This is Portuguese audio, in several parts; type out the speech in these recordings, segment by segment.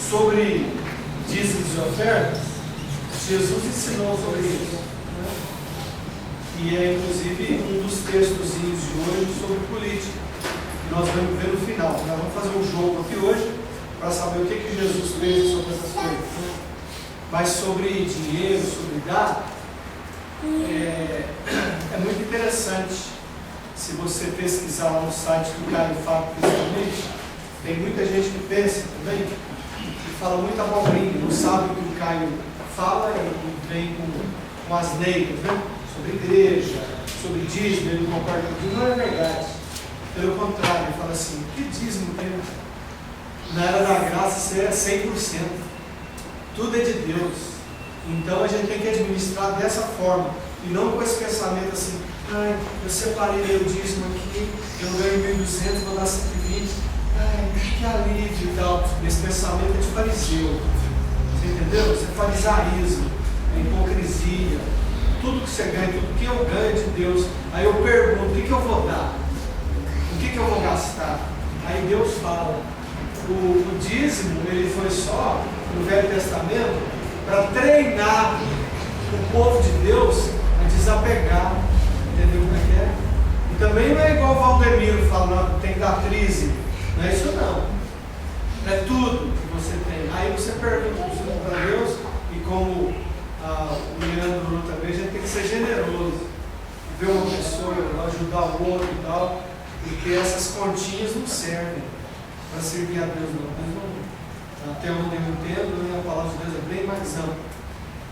sobre dízimos e ofertas, Jesus ensinou sobre isso, né? E é inclusive um dos textozinhos de hoje sobre política, que nós vamos ver no final. Nós vamos fazer um jogo aqui hoje para saber o que Jesus fez sobre essas coisas, né? Mas sobre dinheiro, sobre dar, é muito interessante. Se você pesquisar lá no site do Caio Fábio, principalmente, tem muita gente que pensa também, que fala muita abobrinha, não sabe o que o Caio fala e vem com asneiras, né? Sobre igreja, sobre dízimo, ele não concorda com tudo, não é verdade. Pelo contrário, ele fala assim, que dízimo tem? Na era da graça isso é 100%. Tudo é de Deus. Então a gente tem que administrar dessa forma, e não com esse pensamento assim, ai, eu separei meu dízimo aqui, eu ganho 1.200, vou dar 120, ai, que alívio e tal. Esse pensamento é de fariseu. Você entendeu? Isso é farisaísmo, é hipocrisia. Tudo que você ganha, tudo que eu ganho de Deus. Aí eu pergunto, o que eu vou dar? O que eu vou gastar? Aí Deus fala, o dízimo, ele foi só, no Velho Testamento, para treinar o povo de Deus a desapegar. Entendeu como é que é? E também não é igual o Valdemiro falando, tem que dar trízimo. Não é isso não. É tudo que você tem. Aí você pergunta para Deus, e como o Leandro também, a gente tem que ser generoso. Ver uma pessoa, ajudar o outro e tal, porque essas continhas não servem para servir a Deus não. Até onde eu entendo, né, a palavra de Deus é bem mais ampla.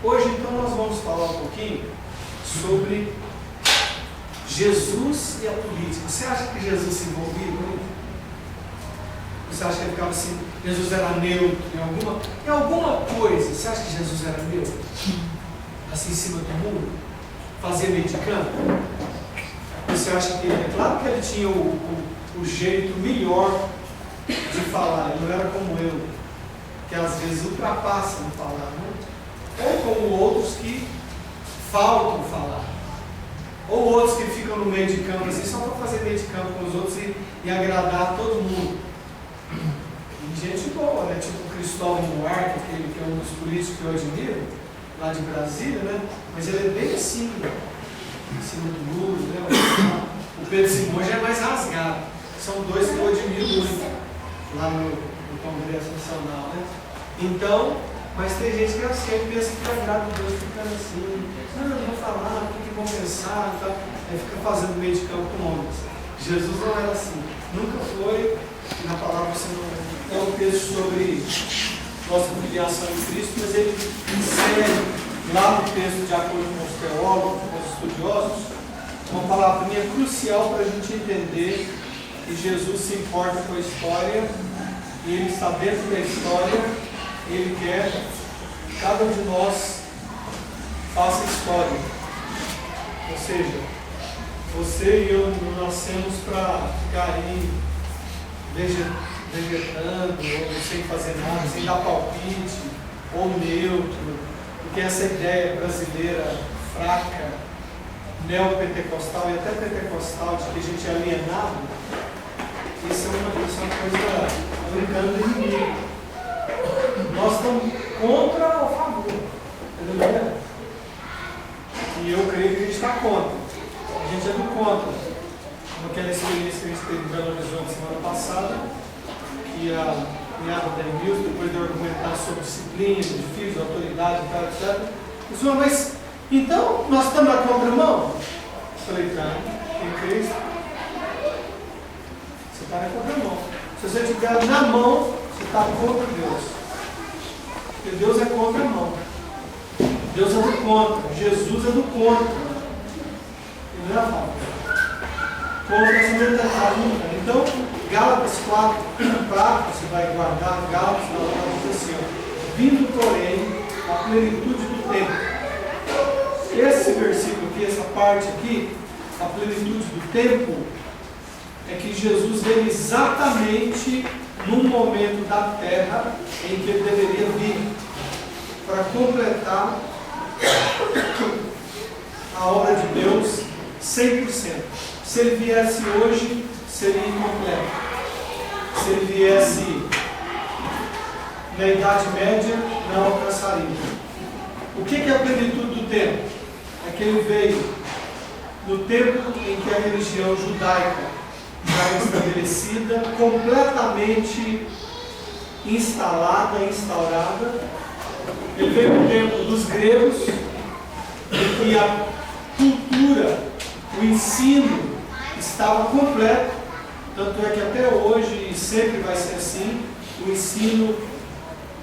Hoje então nós vamos falar um pouquinho sobre Jesus e a política. Você acha que Jesus se envolvia muito? Você acha que ele ficava assim, Jesus era neutro em alguma coisa? Você acha que Jesus era neutro? Assim em cima do muro? Fazia meio de campo? Você acha que, é claro que ele tinha o jeito melhor de falar, ele não era como eu, que às vezes ultrapassa no falar, né? Ou como outros que faltam falar, ou outros que ficam no meio de campo assim, só para fazer meio de campo com os outros e agradar todo mundo. E gente boa, né? Tipo o Cristóvão Buarque, aquele que é um dos políticos que eu admiro, lá de Brasília, né? Mas ele é bem assim, em cima do muro, né? O Pedro Simões já é mais rasgado. São dois que eu admiro muito lá no Congresso Nacional, né? Então, mas tem gente que sempre pensa que agrada a Deus ficando assim, não vou falar, o que vão pensar, tá? Aí fica fazendo meio de campo com homens. Jesus não era assim, nunca foi. Na palavra você não é um texto sobre nossa filiação em Cristo, mas ele insere lá no texto, de acordo com os teólogos, com os estudiosos, uma palavrinha crucial para a gente entender que Jesus se importa com a história, e ele está dentro da história, ele quer que cada um de nós faça história. Ou seja, você e eu não nascemos para ficar aí vegetando, ou sem fazer nada, sem dar palpite, ou neutro, porque essa ideia brasileira fraca, neopentecostal e até pentecostal, de que a gente é alienado, isso é uma coisa brincando de inimigo. Nós estamos contra ou a favor, entendeu? E eu creio que a gente está contra. A gente é do contra. Como aquela experiência que a gente teve em Belo Horizonte semana passada, que a cunhada da Emilson, depois de argumentar sobre disciplina, de filhos, autoridade e tal, etc. Disse, mas então nós estamos na contramão? Eu falei, tá, em Cristo, você está na contramão. Se você estiver na mão, você está contra Deus. Porque Deus é contra a mão. Deus é do contra. Jesus é do contra. Ele não é a favor. Contra essa mentalidade. Então, Gálatas 4, você vai guardar Gálatas, ela diz assim, ó, vindo, porém, a plenitude do tempo. Esse versículo aqui, essa parte aqui, a plenitude do tempo, é que Jesus veio exatamente num momento da terra em que ele deveria vir para completar a obra de Deus 100%. Se ele viesse hoje, seria incompleto. Se ele viesse na Idade Média não alcançaria. O que é a plenitude do tempo? É que ele veio no tempo em que a religião judaica já era estabelecida, completamente instalada, instaurada. Ele veio no tempo dos gregos, em que a cultura, o ensino estava completo. Tanto é que até hoje, e sempre vai ser assim, o ensino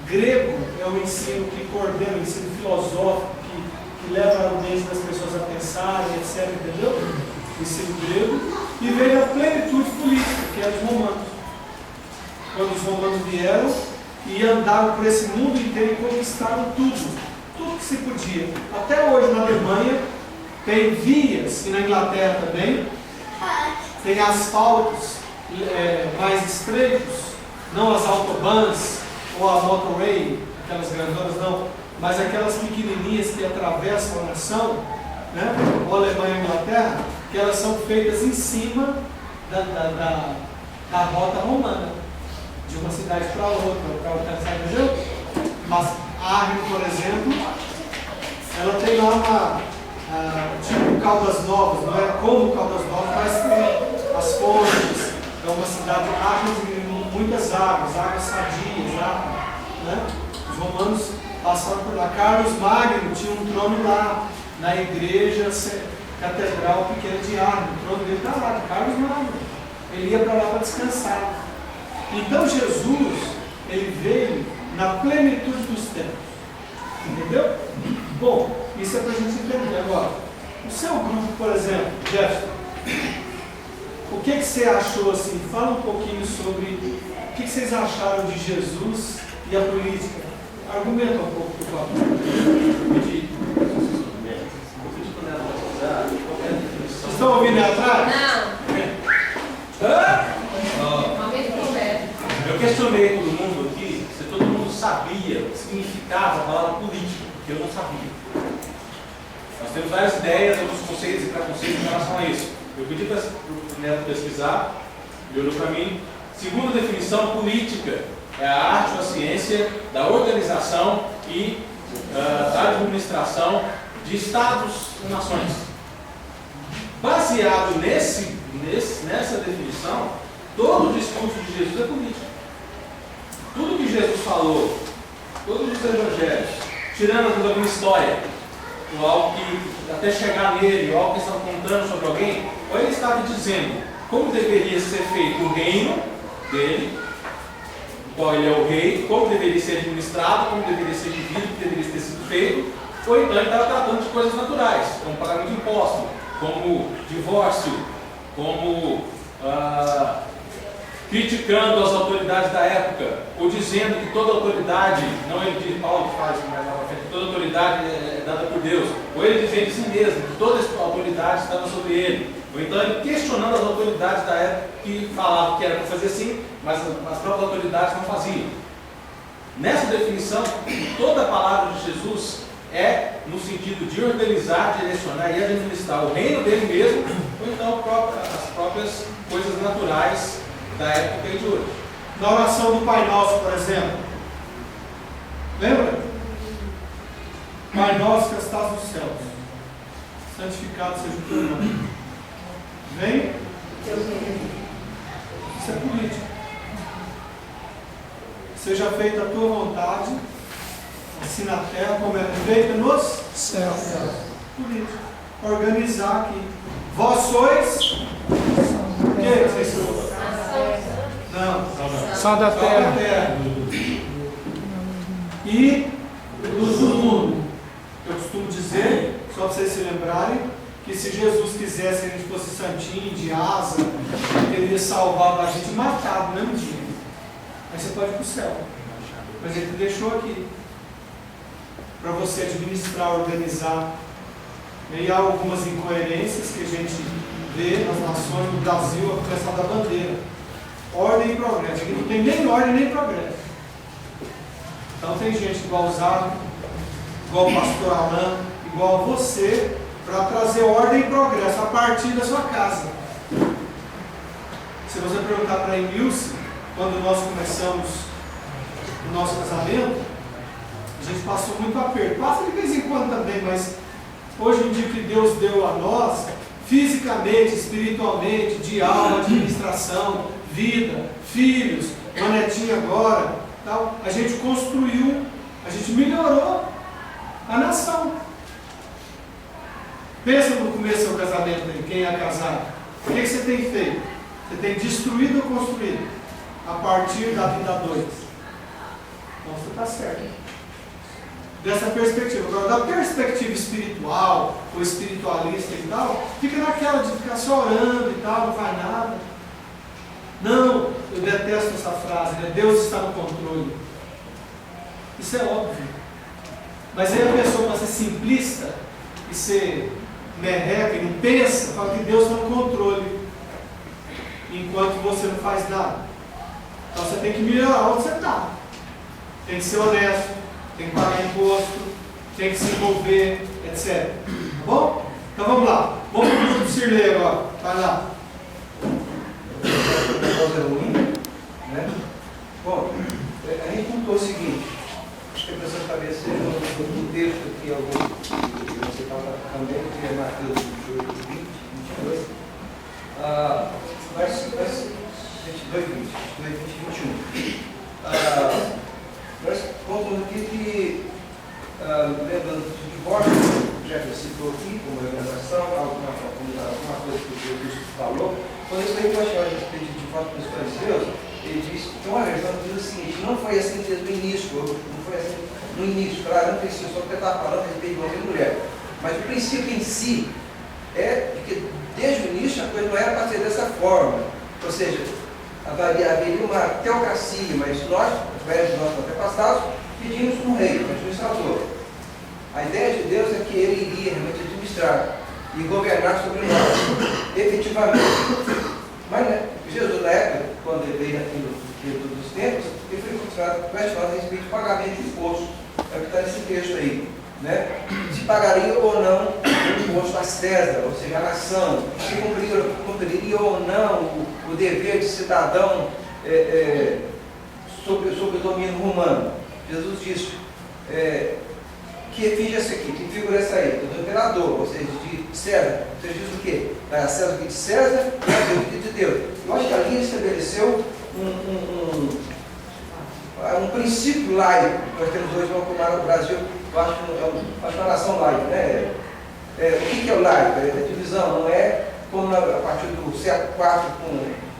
grego é o ensino que coordena, o ensino filosófico, que leva a mente das pessoas a pensarem, etc. Entendeu? O ensino grego. E veio a plenitude política, que é dos romanos. Quando os romanos vieram e andaram por esse mundo inteiro e conquistaram tudo que se podia. Até hoje na Alemanha tem vias, e na Inglaterra também, tem asfaltos mais estreitos, não as autobahns ou a motorway, aquelas grandonas não, mas aquelas pequenininhas que atravessam a nação, né? Ou Alemanha e Inglaterra, que elas são feitas em cima da rota romana, de uma cidade para outra, para alcançar, entendeu? Mas Arnhem, por exemplo, ela tem lá tipo Caldas Novas, não é como Caldas Novas, mas tem as fontes, é uma cidade com muitas águas sadias, né? Os romanos passaram por lá. Carlos Magno tinha um trono lá, na igreja catedral pequena de Arnhem, o trono dele está lá, de Carlos Magno. Ele ia para lá para descansar. Então Jesus, ele veio na plenitude dos tempos. Entendeu? Bom, isso é para a gente entender agora. O seu grupo, por exemplo, Jefferson, o que você achou assim? Fala um pouquinho sobre o que vocês acharam de Jesus e a política. Argumenta um pouco do papo. Vocês estão ouvindo aí atrás? Não. Eu questionei todo mundo aqui se todo mundo sabia o que significava a palavra política, porque eu não sabia. Nós temos várias ideias, alguns conceitos e preconceitos em relação a isso. Eu pedi para o Neto pesquisar, ele olhou para mim. Segunda definição, política é a arte ou a ciência da organização e da administração de estados e nações. Baseado nessa definição, todo o discurso de Jesus é político. Tudo que Jesus falou, todos os evangelhos, tirando alguma história, ou algo que até chegar nele, ou algo que estava contando sobre alguém, ou ele estava dizendo como deveria ser feito o reino dele, qual ele é o rei, como deveria ser administrado, como deveria ser vivido, o que deveria ter sido feito, ou então ele estava tratando de coisas naturais, como pagamento de imposto, como divórcio, como criticando as autoridades da época, ou dizendo que toda autoridade, não ele diz, Paulo que faz mais na frente, toda autoridade é dada por Deus, ou ele dizendo de si mesmo que toda autoridade estava sobre ele, ou então ele questionando as autoridades da época que falavam que era para fazer assim, mas as próprias autoridades não faziam. Nessa definição, toda a palavra de Jesus é no sentido de organizar, direcionar e administrar o reino dele mesmo, ou então as próprias coisas naturais da época e de hoje. Na oração do Pai Nosso, por exemplo, lembra? Pai Nosso que estás nos céus, santificado seja o teu nome. Vem? Isso é política. Seja feita a tua vontade, assim na terra como é feita nos céus. Política. Organizar aqui. Vós sois o que vocês são? Não. Só da terra. E luz do mundo. Eu costumo dizer, só para vocês se lembrarem, que se Jesus quisesse que a gente fosse santinho, de asa, ele iria salvar a gente matado no mesmo dia. Aí você pode ir para o céu. Mas ele te deixou aqui para você administrar, organizar. E há algumas incoerências que a gente vê nas nações do Brasil, a questão da bandeira. Ordem e progresso. Aqui não tem nem ordem nem progresso. Então tem gente igual o Zago, igual o pastor Alain, igual você, para trazer ordem e progresso a partir da sua casa. Se você perguntar para a Emilce, quando nós começamos no nosso casamento, a gente passou muito aperto. Passa de vez em quando também, mas hoje em dia que Deus deu a nós, fisicamente, espiritualmente, de alma, administração, vida, filhos, uma netinha agora, tal, a gente construiu, a gente melhorou a nação. Pensa no começo do seu casamento aí, quem é casado. O que você tem feito? Você tem destruído ou construído? A partir da vida 2. Então você está certo. Dessa perspectiva. Agora, da perspectiva espiritual, ou espiritualista e tal, fica naquela de ficar só orando e tal, não faz nada. Não, eu detesto essa frase, né? Deus está no controle. Isso é óbvio. Mas aí a pessoa, para ser simplista e ser merreca e não pensa, fala que Deus está no controle, enquanto você não faz nada. Então você tem que melhorar onde você está. Tem que ser honesto, tem que pagar imposto, tem que se envolver, etc. Tá bom? Então vamos lá. Vamos para o grupo do Cirlei agora. Vai lá. Coisa ruim, né? Bom, a gente contou o seguinte, acho que a pessoa talvez seja um texto aqui, algum que você estava também, que é Mateus 28, 20, 22, verso 22, 20, 21. Nós contamos aqui que, lembrando do divórcio, já que você citou aqui, como organização, alguma coisa que o Jesus falou, quando isso aí foi chamado de pedido de voto pelos fariseus, ele disse, tem uma versão que diz o seguinte, não foi assim desde o início, não foi assim no início, claro, não precisa, só porque estava falando a respeito de homem e mulher, mas o princípio em si é de que desde o início a coisa não era para ser dessa forma, ou seja, haveria uma teocracia, mas nós, através dos nossos antepassados, pedimos um rei, um administrador. A ideia de Deus é que ele iria realmente administrar e governar sobre nós, efetivamente. Mas né, Jesus, na época, quando ele veio aqui no dos tempos, ele foi questionado a respeito de pagamento de imposto. É o que está nesse texto aí. Né? Se pagaria ou não o imposto a César, ou seja, a nação, se cumpriria ou não o dever de cidadão sobre o domínio romano. Jesus disse que finge essa aqui, que figura essa aí, do imperador, ou seja, de César. Você diz o quê? Dá a César o que de César e a Deus o que de Deus. Eu acho que ali ele estabeleceu um princípio laico. Nós temos hoje no Brasil, eu acho que é uma nação laica, né? O que é o laico? É a divisão, não é como a partir do século IV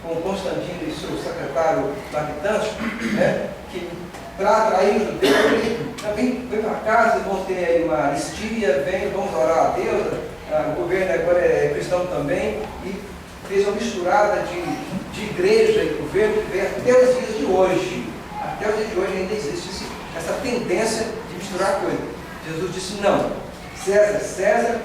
com Constantino e seu secretário Lactante, né? Que para atrair os judeus, vem para casa, vão ter aí uma anistia, vamos orar a Deus, o governo agora é cristão também, e fez uma misturada de igreja e governo que vem até os dias de hoje. Até os dias de hoje ainda existe essa tendência de misturar coisas. Jesus disse não, César,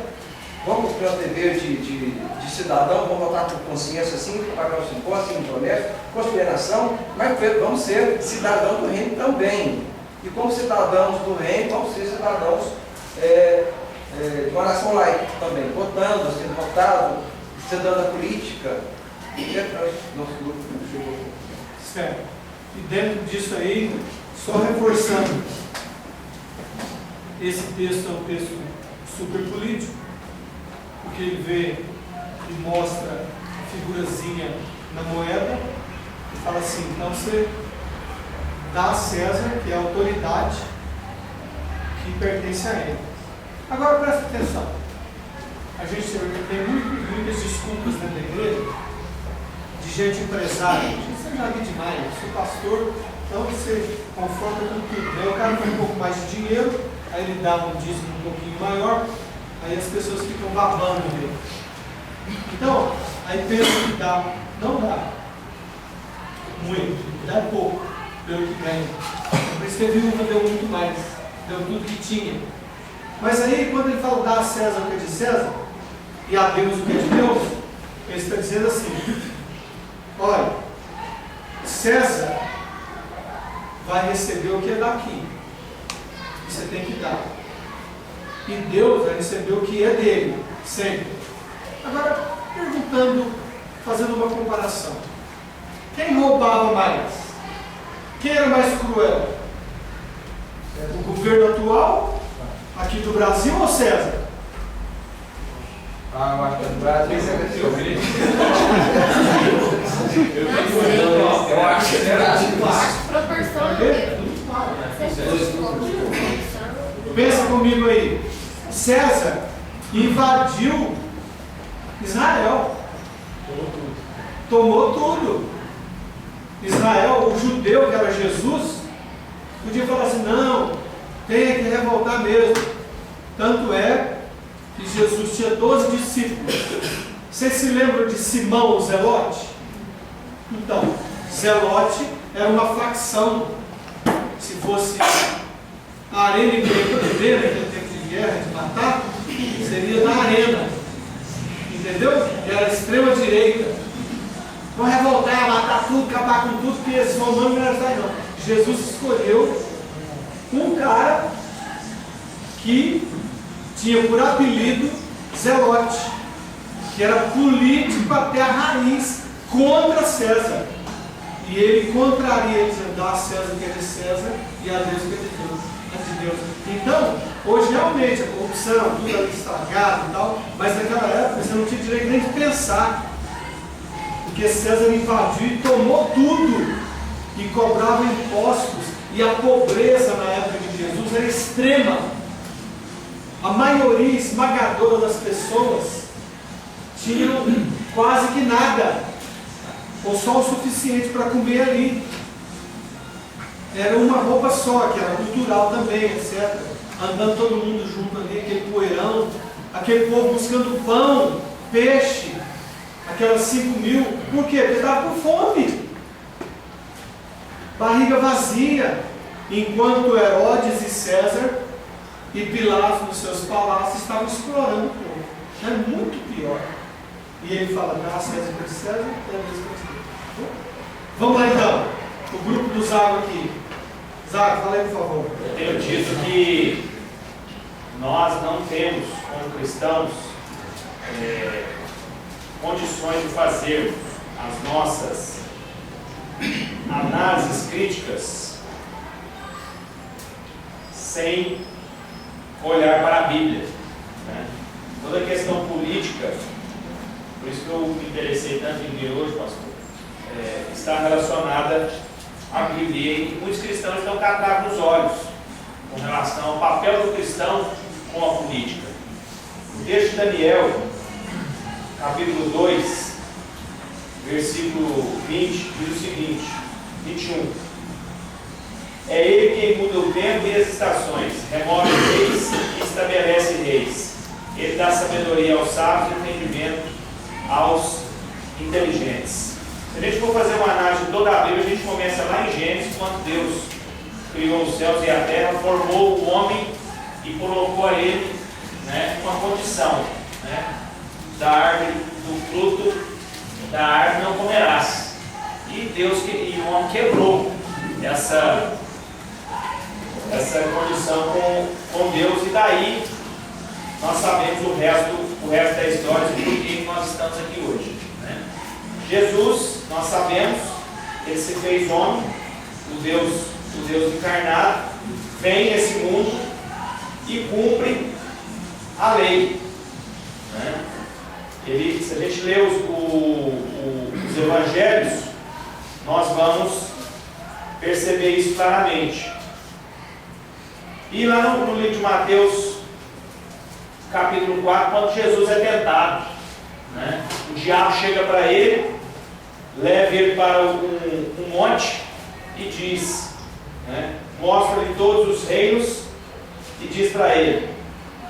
vamos cumprir o dever de cidadão, vamos votar por consciência assim, pagar os impostos, sem promessa, construir a nação, mas vamos ser cidadãos do reino também. E como cidadãos do reino, vamos ser cidadãos de uma nação laica também, votando, sendo votado, cidadão da política. Nosso grupo chegou. Certo. E dentro disso aí, só reforçando, esse texto é um texto super político, porque ele vê e mostra a figurazinha na moeda e fala assim, então você dá a César, que é a autoridade que pertence a ele. Agora presta atenção, a gente tem muitas desculpas dentro da igreja de gente empresária. Você já vi demais, eu sou pastor, então você confronta com tudo, né? O cara tem um pouco mais de dinheiro, aí ele dá um dízimo um pouquinho maior, aí as pessoas ficam babando dele. Então, aí pensa que dá, não dá muito, dá pouco pelo que ganha. Por isso que a viúva deu muito mais, deu tudo que tinha. Mas aí, quando ele fala dá a César o que é de César e a Deus o que é de Deus, ele está dizendo assim, olha, César vai receber o que é daqui, e você tem que dar. E Deus vai receber o que é dele, sempre. Agora, perguntando, fazendo uma comparação. Quem roubava mais? Quem era mais cruel? O governo atual, aqui do Brasil ou César? Eu acho que é do Brasil. Eu acho que é do Brasil. Proporção Pensa comigo aí. César invadiu Israel. Tomou tudo. Israel, o judeu que era Jesus, podia falar assim, não, tem que revoltar mesmo. Tanto é que Jesus tinha 12 discípulos. Vocês se lembram de Simão o Zelote? Então, Zelote era uma facção. Se fosse a arena grega, naquele tempo de guerra, de batalha, seria na arena. Entendeu? Era a extrema direita. Vão revoltar, matar tudo, acabar com tudo, porque esses romanos não iam ajudar, não. Jesus escolheu um cara que tinha por apelido Zelote, que era político até a raiz contra César. E ele contraria, dizendo, dá a César o que é de César e a Deus o que é de Deus. Então, hoje realmente a corrupção, tudo ali estragado e tal, mas naquela época você não tinha direito nem de pensar. Porque César invadiu e tomou tudo e cobrava impostos, e a pobreza na época de Jesus era extrema. A maioria esmagadora das pessoas tinham quase que nada, ou só o suficiente para comer ali. Era uma roupa só, que era cultural também, etc. Andando todo mundo junto ali, aquele poeirão, aquele povo buscando pão, peixe, aquelas 5.000, por quê? Porque estava com fome, barriga vazia, enquanto Herodes e César e Pilatos nos seus palácios estavam explorando o povo. É muito pior. E ele fala, dá a César para César, é a mesma coisa. Vamos lá então, o grupo do Zago aqui. Zago, fala aí por favor. Eu tenho dito que nós não temos, como cristãos, condições de fazer as nossas análises críticas sem olhar para a Bíblia, né? Toda a questão política, por isso que eu me interessei tanto em vir hoje, pastor, está relacionada à Bíblia, e muitos cristãos estão catados nos olhos com relação ao papel do cristão com a política. O texto de Daniel, capítulo 2, versículo 20, diz o seguinte, 21. É ele quem muda o tempo e as estações, remove reis e estabelece reis. Ele dá sabedoria aos sábios e entendimento aos inteligentes. Se a gente for fazer uma análise de toda a Bíblia, a gente começa lá em Gênesis, quando Deus criou os céus e a terra, formou o homem e colocou a ele, né, uma condição, né, da árvore, do fruto da árvore não comerás. E Deus e o homem quebrou essa condição com Deus, e daí nós sabemos o resto da história e por que nós estamos aqui hoje, né? Jesus, nós sabemos, ele se fez homem, o Deus encarnado, vem nesse mundo e cumpre a lei, né? Se a gente lê os evangelhos, nós vamos perceber isso claramente. E lá no livro de Mateus, capítulo 4, quando Jesus é tentado, né? O diabo chega para ele, leva ele para um monte e diz, né? Mostra-lhe todos os reinos e diz para ele,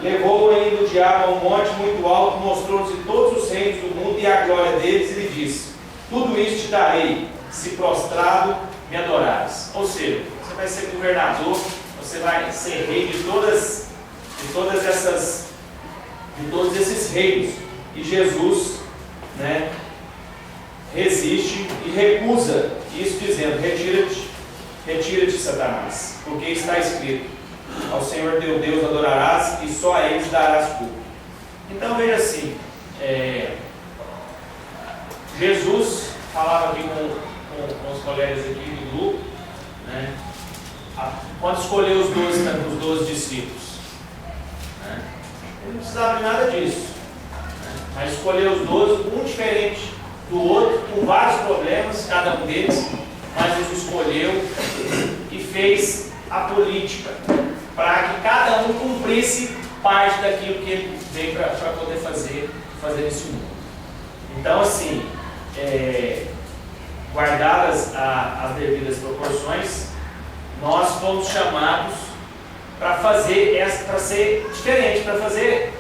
levou ainda o diabo a um monte muito alto, mostrou-lhes todos os reinos do mundo e a glória deles, e lhe disse, tudo isso te darei, se prostrado me adorares. Ou seja, você vai ser governador, você vai ser rei de todos esses reinos. E Jesus, né, resiste e recusa isso, dizendo, retira-te, Satanás, porque está escrito, ao Senhor teu Deus adorarás e só a eles darás culto. Então veja assim, Jesus falava aqui com os colegas aqui do grupo, né, quando escolheu os 12 discípulos. Né? Ele não precisava de nada disso. Né? Mas escolheu os 12, um diferente do outro, com vários problemas, cada um deles, mas os escolheu e fez a política para que cada um cumprisse parte daquilo que ele veio para poder fazer nesse mundo. Então, assim, guardadas as devidas proporções, nós fomos chamados para ser diferente, para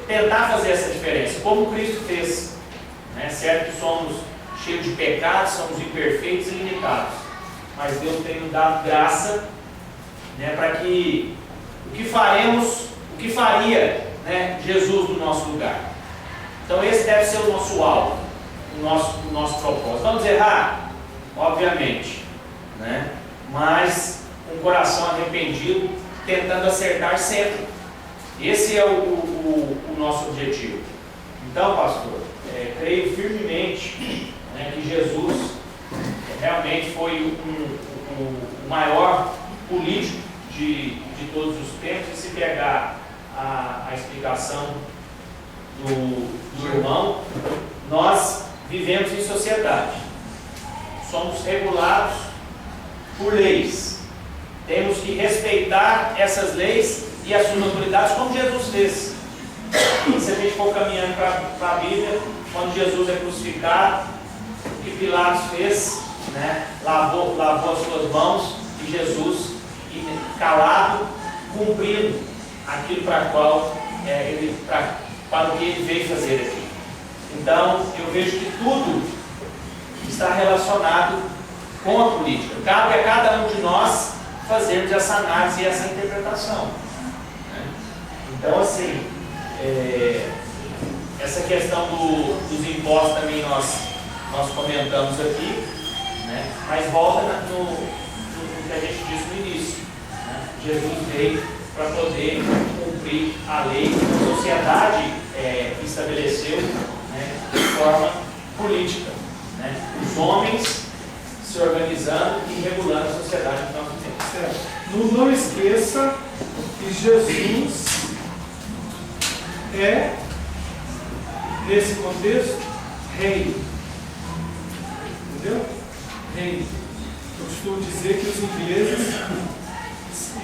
tentar fazer essa diferença, como Cristo fez. Né? Certo que somos cheios de pecados, somos imperfeitos e limitados, mas Deus tem nos dado graça, né, para que o que faria, né, Jesus no nosso lugar. Então esse deve ser o nosso alvo, o nosso propósito. Vamos errar? Obviamente, né? Mas com o coração arrependido, tentando acertar sempre. Esse é o nosso objetivo. Então, pastor, creio firmemente, né, que Jesus realmente foi o maior político de todos os tempos. E se pegar a explicação do irmão, nós vivemos em sociedade, somos regulados por leis, temos que respeitar essas leis e as suas autoridades, como Jesus fez. E se a gente for caminhando para a Bíblia, quando Jesus é crucificado, o que Pilatos fez, né? lavou as suas mãos, e Jesus, calado, cumprindo aquilo para o que ele veio fazer aqui. Então, eu vejo que tudo está relacionado com a política. Cabe a cada um de nós fazermos essa análise e essa interpretação. Né? Então, assim, essa questão dos impostos também nós comentamos aqui, né? Mas volta no que a gente disse no início. Né? Jesus veio para poder cumprir a lei que a sociedade estabeleceu, né, de forma política. Né? Os homens se organizando e regulando a sociedade que nós vivemos. Não esqueça que Jesus é, nesse contexto, rei. Entendeu? Rei. Eu costumo dizer que os ingleses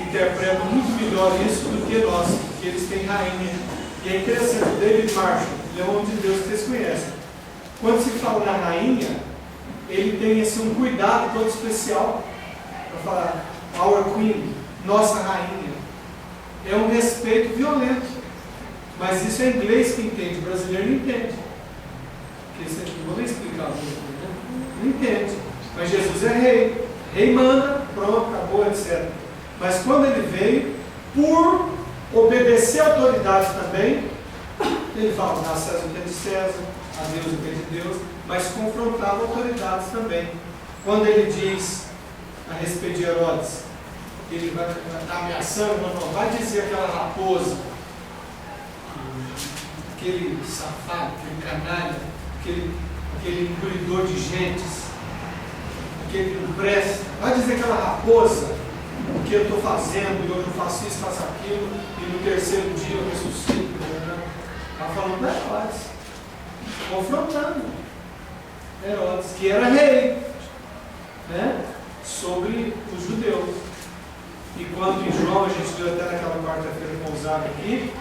interpretam muito melhor isso do que nós, porque eles têm rainha. E é interessante, o David Marshall, ele é um homem de Deus que vocês conhecem. Quando se fala na rainha, ele tem assim, um cuidado todo especial para falar our queen, nossa rainha. É um respeito violento. Mas isso é inglês que entende, o brasileiro não entende. Não vou nem explicar, não entende. Mas Jesus é rei. Rei manda, pronto, acabou, etc. Mas quando ele veio, por obedecer a autoridade também, ele fala, a César o que é de César, a Deus o que é de Deus, mas confrontava autoridades também. Quando ele diz a respeito de Herodes, ele vai estar ameaçando, não vai dizer aquela raposa, aquele safado, aquele canalha, aquele engolidor de gentes, aquele que não presta, vai dizer aquela raposa, o que eu estou fazendo, e hoje eu faço isso, faço aquilo, e no terceiro dia eu ressuscito. Está falando de Herodes, confrontando Herodes, que era rei, né, sobre os judeus. E quando em João, a gente deu até naquela quarta-feira pousada aqui,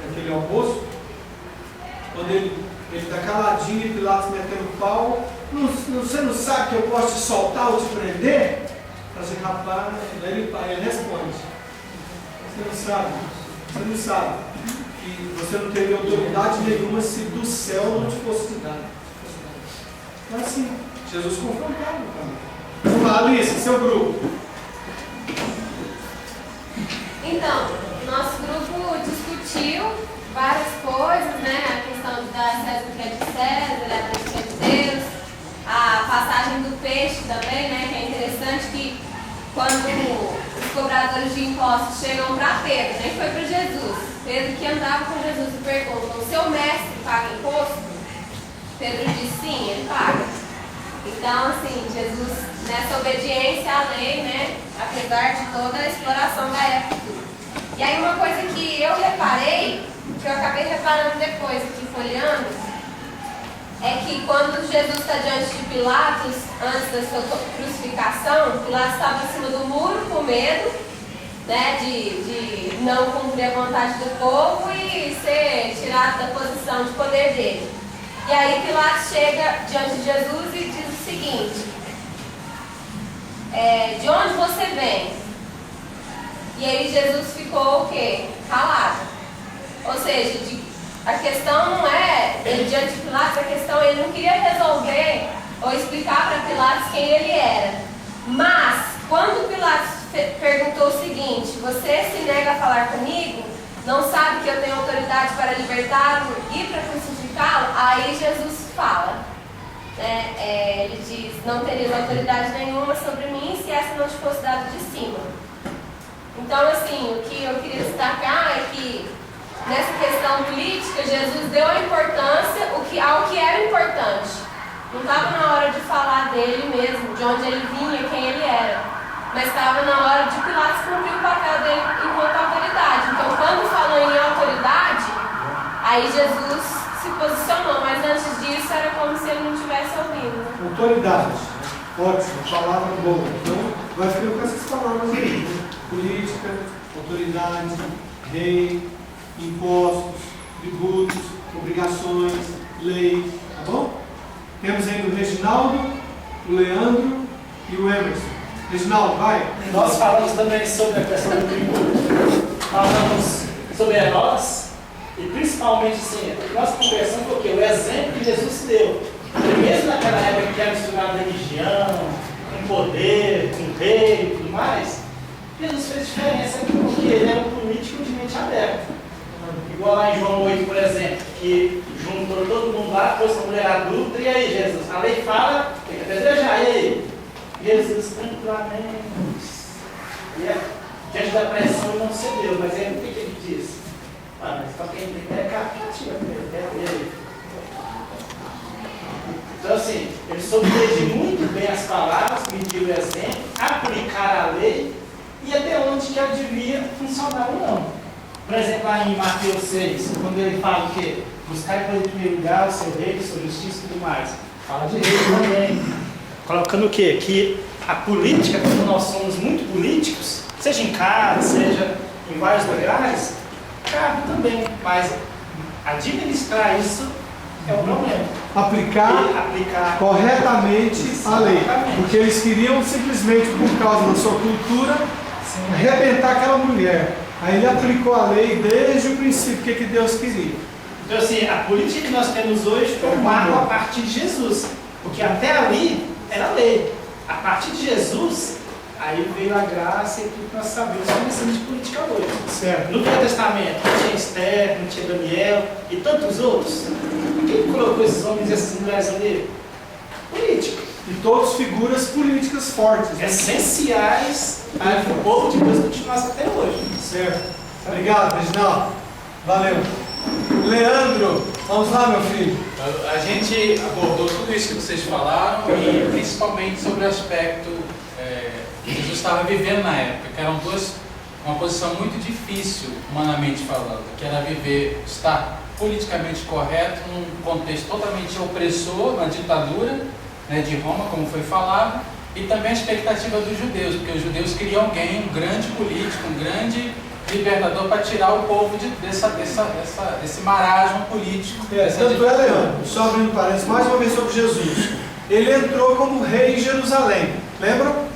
naquele almoço, quando ele está caladinho e Pilatos metendo pau, você não sabe que eu posso te soltar ou te prender? Assim, rapaz, ele responde, você não sabe que você não teria autoridade nenhuma se do céu não te fosse dado. Então assim, Jesus confrontava também. Vamos lá, Alice, seu grupo. Então, nosso grupo discutiu várias coisas, né? A questão da César que é de César, a Deus que é de Deus, a passagem do peixe também, né? Que é interessante que quando os cobradores de impostos chegam para Pedro, nem foi para Jesus, Pedro que andava com Jesus e perguntam, o seu mestre paga imposto? Pedro disse sim, ele paga. Então, assim, Jesus nessa obediência à lei, né? Apesar de toda a exploração da época. E aí uma coisa que eu reparei, que eu acabei reparando depois aqui folheando, é que quando Jesus está diante de Pilatos, antes da sua crucificação, Pilatos estava em cima do muro com medo, né, de não cumprir a vontade do povo e ser tirado da posição de poder dele. E aí Pilatos chega diante de Jesus e diz o seguinte: de onde você vem? E aí Jesus ficou o quê? Calado. Ou seja, a questão não é, diante de Pilatos, a questão ele não queria resolver ou explicar para Pilatos quem ele era. Mas, quando Pilatos perguntou o seguinte: você se nega a falar comigo? Não sabe que eu tenho autoridade para libertá-lo e para crucificá-lo? Aí Jesus fala, né? Ele diz: não terias autoridade nenhuma sobre mim se essa não te fosse dada de cima. Então, assim, o que eu queria destacar é que nessa questão política, Jesus deu a importância ao que era importante. Não estava na hora de falar dele mesmo, de onde ele vinha, quem ele era. Mas estava na hora de Pilatos cumprir o papel dele enquanto autoridade. Então, quando falou em autoridade, aí Jesus se posicionou. Mas antes disso, era como se ele não estivesse ouvindo. Né? Autoridade. Ótimo, palavra boa. Então, vai ficar com essas palavras aí. Política, autoridade, rei, impostos, tributos, obrigações, lei, tá bom? Temos ainda o Reginaldo, o Leandro e o Emerson. Reginaldo, vai. Nós falamos também sobre a questão do tributo, falamos sobre Herodes, e principalmente assim, nós conversamos porque o exemplo que Jesus deu, mesmo naquela época que era misturado religião, com poder, com rei e tudo mais, Jesus fez diferença aqui porque ele era um político de mente aberta. Igual lá em João 8, por exemplo, que juntou todo mundo lá, pôs a mulher adulta, e aí Jesus, a lei fala, tem que apedrejar, e aí? Jesus tranquilamente, diante da pressão ele não cedeu, mas aí o que ele disse? Mas só quem tem é captiva, e aí? Então assim, ele soube medir muito bem as palavras, medir o exemplo, aplicar a lei, e até onde que ela devia funcionar ou não. Por exemplo, lá em Mateus 6, quando ele fala o quê? Buscar em primeiro lugar o seu reino, sua justiça e tudo mais. Fala de rei também. Colocando o quê? Que a política, quando nós somos muito políticos, seja em casa, seja em vários lugares, cabe também. Mas administrar isso é o problema. Aplicar corretamente a lei. Porque eles queriam simplesmente, por causa da sua cultura, arrebentar aquela mulher. Aí ele aplicou a lei desde o princípio, o que Deus queria. Então assim, a política que nós temos hoje foi um marco a partir de Jesus. Porque até ali era lei. A partir de Jesus, aí veio a graça e tudo que nós sabemos sobre de política hoje. Certo. No Velho Testamento não tinha Esther, não tinha Daniel e tantos outros. Quem colocou esses homens e essas mulheres ali? Político. E todos figuras políticas fortes. Né? Essenciais para que o povo de Deus continuasse até hoje. Certo. Obrigado, Reginaldo. Valeu. Leandro, vamos lá, meu filho. A gente abordou tudo isso que vocês falaram e principalmente sobre o aspecto que Jesus estava vivendo na época, que eram uma posição muito difícil, humanamente falando, que era estar politicamente correto num contexto totalmente opressor, na ditadura, né, de Roma, como foi falado, e também a expectativa dos judeus, porque os judeus queriam alguém, um grande político, um grande libertador para tirar o povo desse marasmo político. Tanto é, Leandro, só abrindo parênteses, mais uma vez sobre Jesus. Ele entrou como rei em Jerusalém, lembram?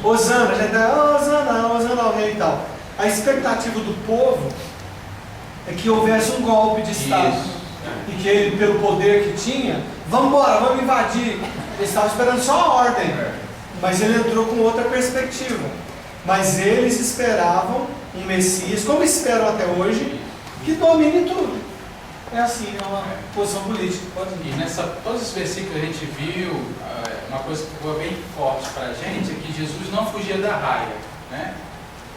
Osana, a gente Osana ao rei e tal. A expectativa do povo é que houvesse um golpe de Estado. E que ele, pelo poder que tinha, vamos embora, vamos invadir. Eles estavam esperando só a ordem. Mas ele entrou com outra perspectiva. Mas eles esperavam um Messias, como esperam até hoje, que domine tudo. É assim, é uma posição política. Pode ir. E todos os versículos que a gente viu, uma coisa que ficou bem forte para a gente é que Jesus não fugia da raia, né?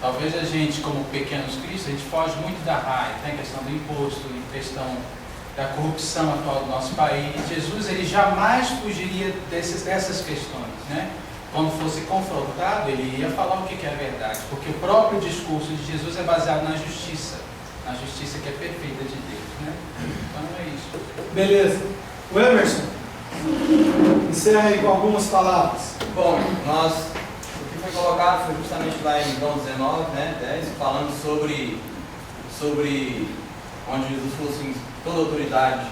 Talvez a gente, como pequenos cristos, a gente foge muito da raia, tem a questão do imposto, a questão da corrupção atual do nosso país. Jesus, ele jamais fugiria dessas questões, né? quando fosse confrontado, ele ia falar o que é a verdade, porque o próprio discurso de Jesus é baseado na justiça que é perfeita de Deus, né? Então é isso. Beleza. O Emerson, encerra aí com algumas palavras. Bom, o que foi colocado foi justamente lá em João 19, né, 10, falando sobre onde Jesus falou assim, toda autoridade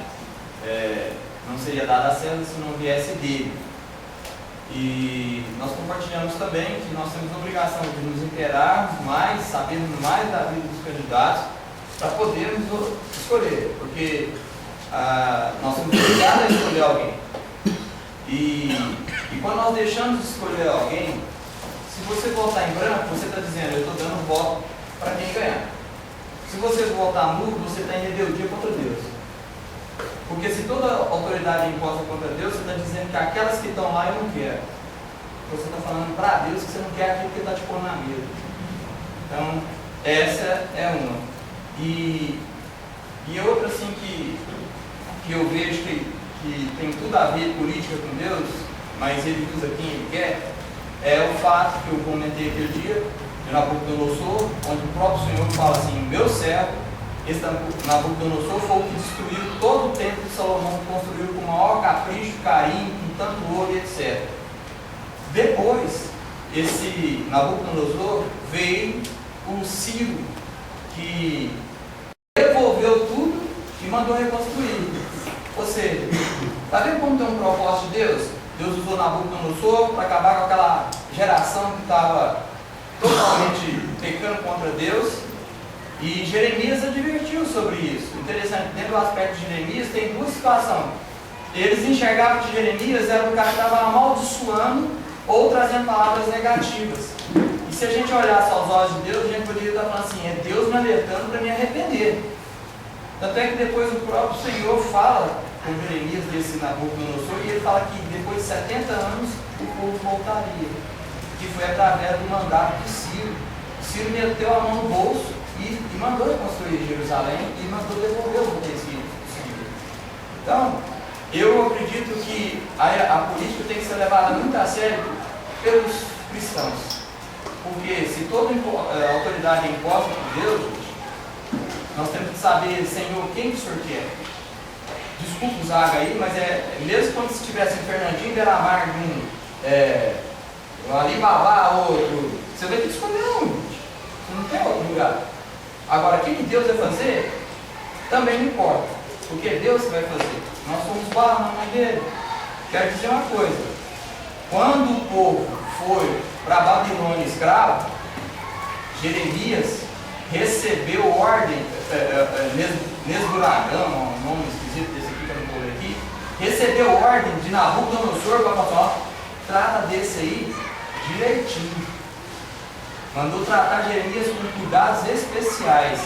não seria dada a César se não viesse dele. E nós compartilhamos também que nós temos a obrigação de nos inteirarmos mais, sabermos mais da vida dos candidatos, para podermos escolher, porque nós somos obrigados a escolher alguém. E quando nós deixamos de escolher alguém, se você votar em branco, você está dizendo, eu estou dando voto para quem ganhar. Se você votar nulo, você está em rebeldia contra Deus. Porque se toda autoridade é imposta contra Deus, você está dizendo que aquelas que estão lá eu não quero. Você está falando para Deus que você não quer aquilo que está te pondo na mesa. Então, essa é uma. E outra assim que eu vejo que tem tudo a ver política com Deus, mas ele usa quem ele quer, é o fato que eu comentei aquele dia, de Nabucodonosor, onde o próprio Senhor fala assim, o meu servo, esse Nabucodonosor foi o que destruiu todo o templo de Salomão, que construiu com o maior capricho, carinho, com tanto ouro, etc. Depois, esse Nabucodonosor veio o Ciro, que devolveu tudo e mandou reconstruir. Ou seja, está vendo como tem um propósito de Deus? Deus usou Nabucodonosor para acabar com aquela geração que estava totalmente pecando contra Deus. E Jeremias advertiu sobre isso. Interessante, dentro do aspecto de Jeremias tem duas situações. Eles enxergavam que Jeremias era o cara que estava amaldiçoando ou trazendo palavras negativas. E se a gente olhasse aos olhos de Deus, a gente poderia estar falando assim, é Deus me alertando para me arrepender. Tanto é que depois o próprio Senhor fala com Jeremias desse Nabucodonosor, e ele fala que depois de 70 anos o povo voltaria. Que foi através do mandato de Ciro. Ciro meteu a mão no bolso e mandou reconstruir Jerusalém e mandou devolver os utensílios do Senhor. Então, eu acredito que a política tem que ser levada muito a sério pelos cristãos. Porque se toda autoridade é imposta por Deus, nós temos que saber, Senhor, quem que o Senhor quer? Desculpa o Zaga aí, mas mesmo quando se tivesse em Fernandinho Beiramar, Alibaba, outro, você vai ter que escolher um. Não tem outro lugar. Agora, o que Deus vai fazer, também não importa. Porque é Deus que vai fazer. Nós somos barra na mão dele. Quero dizer uma coisa. Quando o povo foi para a Babilônia escravo, Jeremias recebeu ordem, Nesburagão, um nome esquisito desse aqui que eu não vou ler aqui, recebeu ordem de Nabucodonosor para falar, trata desse aí direitinho. Mandou tratar Jeremias com cuidados especiais.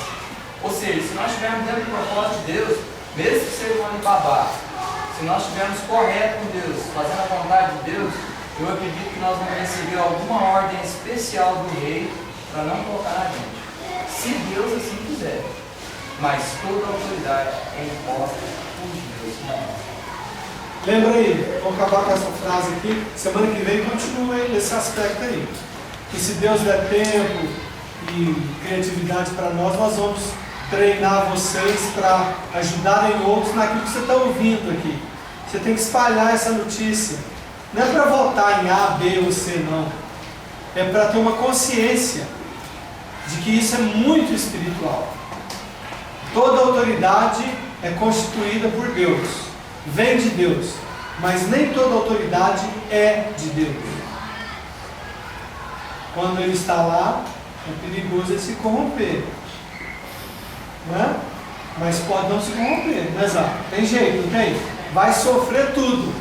Ou seja, se nós estivermos dentro do propósito de Deus, mesmo que seja um Alibaba, se nós estivermos corretos com Deus, fazendo a vontade de Deus, eu acredito que nós vamos receber alguma ordem especial do rei para não colocar na gente. Se Deus assim quiser. Mas toda autoridade é imposta por Deus. Lembra aí, vamos acabar com essa frase aqui. Semana que vem continua aí nesse aspecto aí. Que se Deus der tempo e criatividade para nós vamos treinar vocês para ajudarem outros naquilo que você está ouvindo aqui. Você tem que espalhar essa notícia. Não é para votar em A, B ou C, não. É para ter uma consciência de que isso é muito espiritual. Toda autoridade é constituída por Deus, vem de Deus, mas nem toda autoridade é de Deus. Quando ele está lá, é perigoso ele se corromper, não é? Mas pode não se corromper, não é exato? Tem jeito, não tem? Vai sofrer tudo,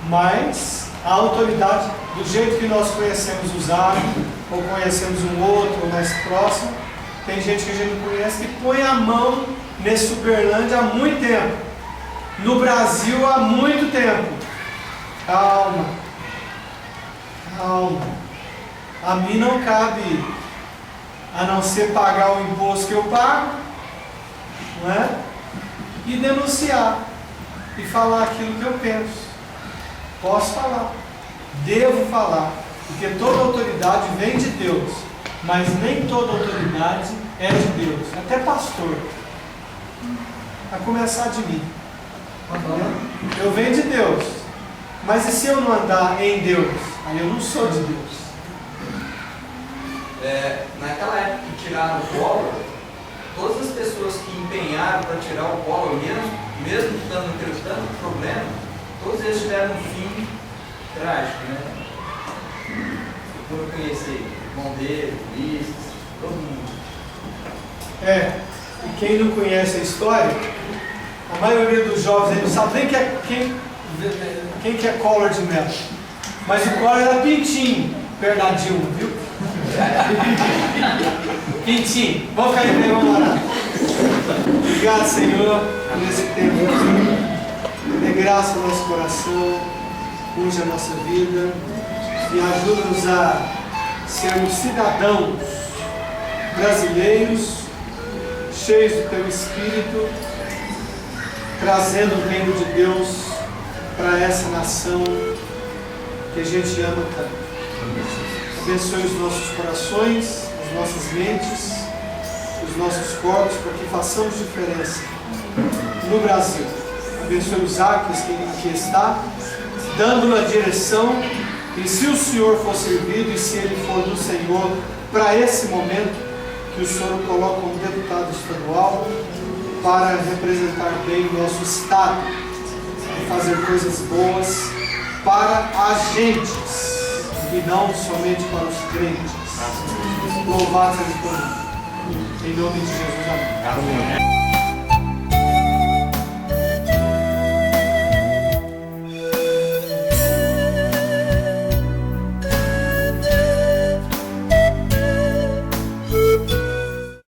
mas a autoridade, do jeito que nós conhecemos o Zaga, ou conhecemos um outro mais próximo, tem gente que a gente não conhece que põe a mão nesse Uberlândia há muito tempo, no Brasil há muito tempo. Calma, calma. A mim não cabe, a não ser pagar o imposto que eu pago, não é? E denunciar, e falar aquilo que eu penso. Posso falar. devo falar, porque toda autoridade vem de Deus, mas nem toda autoridade é de Deus, até pastor, a começar de mim. Eu venho de Deus, mas e se eu não andar em Deus? Aí eu não sou de Deus. Naquela época que tiraram o Collor, todas as pessoas que empenharam para tirar o Collor, mesmo tendo tanto problema, todos eles tiveram um fim trágico, né? Eu conheci irmão dele, polícias, todo mundo. E quem não conhece a história, a maioria dos jovens aí não sabe nem quem que é Collor de Mello. Mas o Collor era Pintinho, perto da Dilma, viu? Pintinho, vamos ficar aí, vamos orar. Obrigado, Senhor, por esse tempo. Dê graça ao nosso coração, unge a nossa vida e ajuda-nos a sermos cidadãos brasileiros, cheios do Teu Espírito, trazendo o reino de Deus para essa nação que a gente ama tanto. Abençoe os nossos corações, as nossas mentes, os nossos corpos, para que façamos diferença no Brasil. Abençoe os Acres que aqui está, dando a direção, e se o Senhor for servido e se ele for do Senhor para esse momento, que o Senhor coloca um deputado estadual para representar bem o nosso Estado e fazer coisas boas para as gentes e não somente para os crentes. Louvado seja o Senhor. Em nome de Jesus, amém.